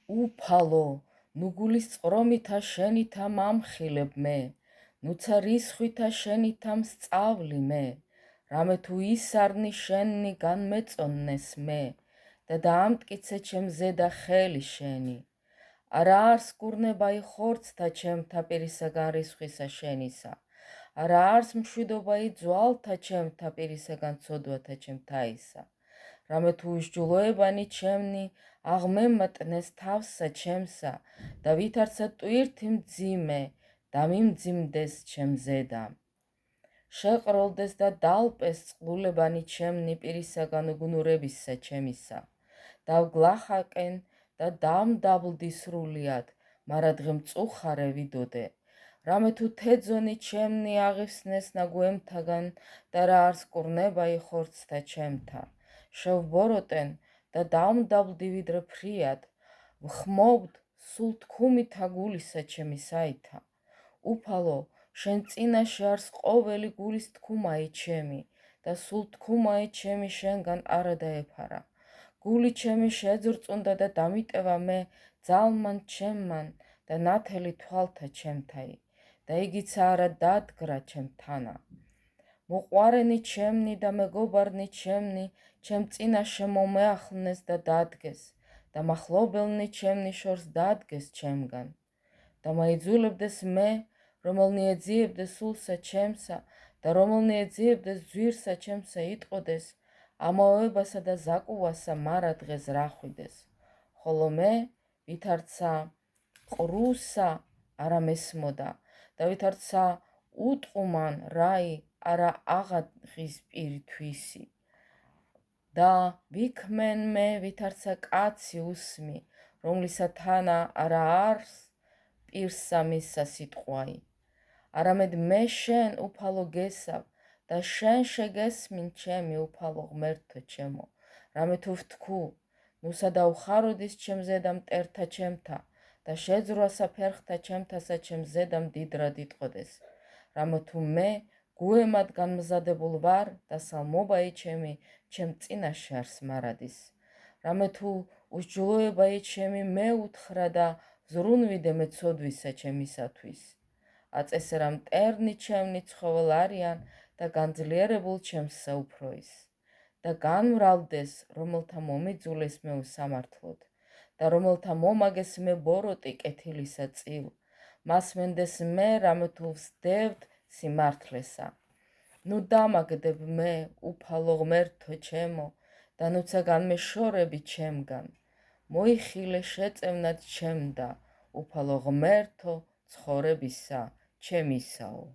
უფალო, ნუ გულის წყრომითა შენითა მამხილებ მე, ნუცა რისხვითა შენითა მსწავლი მე, რამე თუ ისარნი შენი განმეწონნეს მე, და დაამტკიცე ჩემზედა ხელი შენი. არა არს კურნება ხორცთა ჩემთა პირისაგან რისხვისა შენისა, არა არს მშვიდობა ძვალთა ჩემთა პირისაგან ცოდვათა ჩემთაისა. რამე თუ უსჯულოებანი ჩემნი აღმემატნეს თავსა ჩემსა და ვითარცა ტვირთი მძიმე და მიმძიმდეს ჩემზედა. შეყროლდეს და დალპეს წყლულებანი ჩემნი პირისაგან უგნურებისა ჩემისა. დავგლახაკენ და დამდაბლდი სრულიად, მარა დღე მწუხარე ვიდოდე. რამე თუ თეძონი ჩემნი აღიხსნეს ნაგვემთაგან და რა არს კურნება ხორცთა ჩემთა. შევბოროტენ და დავმდაბლდი ვიდრე ფრიად, ვხმობთ სულ თქუმითა გულისა ჩემისაითა. უფალო, შენ წინაშე არს ყოველი გულის თქუმაი ჩემი და სულ თქუმაი ჩემი შენგან არა დაეფარა. გული ჩემი შეძრწუნდა და დამიტევა მე ძალმან ჩემმან და ნათელი თვალთა ჩემთაი და იგიცა არა დადგრა ჩემთანა. მოყვარენი ჩემნი და მეგობარნი ჩემნი ჩემ წინაშე მომეახლნეს და დადგეს და მახლობელნი ჩემნი შორს დადგეს ჩემგან და მაიძულებდეს მე, რომელნი ეძიებდეს სულსა ჩემსა და რომელნი ეძიებდეს ძვირსა ჩემსა იტყოდეს, ამავებასა და ზაკუვასა მარა დღეს რახვიდეს. ხოლო მე ვითარცა ყრუსა არა მესმოდა და ვითარცა უტყუმან რაი არა აღაღის პირთვისი. და ვიქმენ მე ვითარცა კაცი უსმი, რომლისა თანა არა არს პირსა მისა სიტყვაი. არამედ მე შენ უფალო გესავ და შენ შეგესმინ ჩემი უფალო ღმერთო ჩემო, რამე თუ ვთქუ, ნუსა დავხაროდის ჩემზედა მტერთა ჩემთა და შეძრვასა ფერხთა ჩემთასა ჩემზედა მდიდრად იტყოდეს. რამე თუ მე გუემად განმზადებულ ვარ და სალმობაი ჩემი ჩემ წინაშე არს მარადის. რამე თუ უსჯულოებაი ჩემი მე უთხრა და ზრუნვიდე მე ცოდვისა ჩემისათვის. აწესერა მტერნი ჩემნი ცხოველ არიან და განძლიერებულ ჩემს საუფროის. და განმრავლდეს, რომელთა მომიძულეს მე უსამართლოდ და რომელთა მომაგეს მე ბოროტი კეთილისა წილ. მას მენდეს მე, რამე თუ ვსდევთ სიმართლესა. ნუ დამაგდებ მე, უფალო ღმერთო ჩემო, და ნუცა განმეშორები ჩემგან. მოიხილე შეწევნად ჩემდა, უფალო ღმერთო ცხოვრებისა ჩემისაო.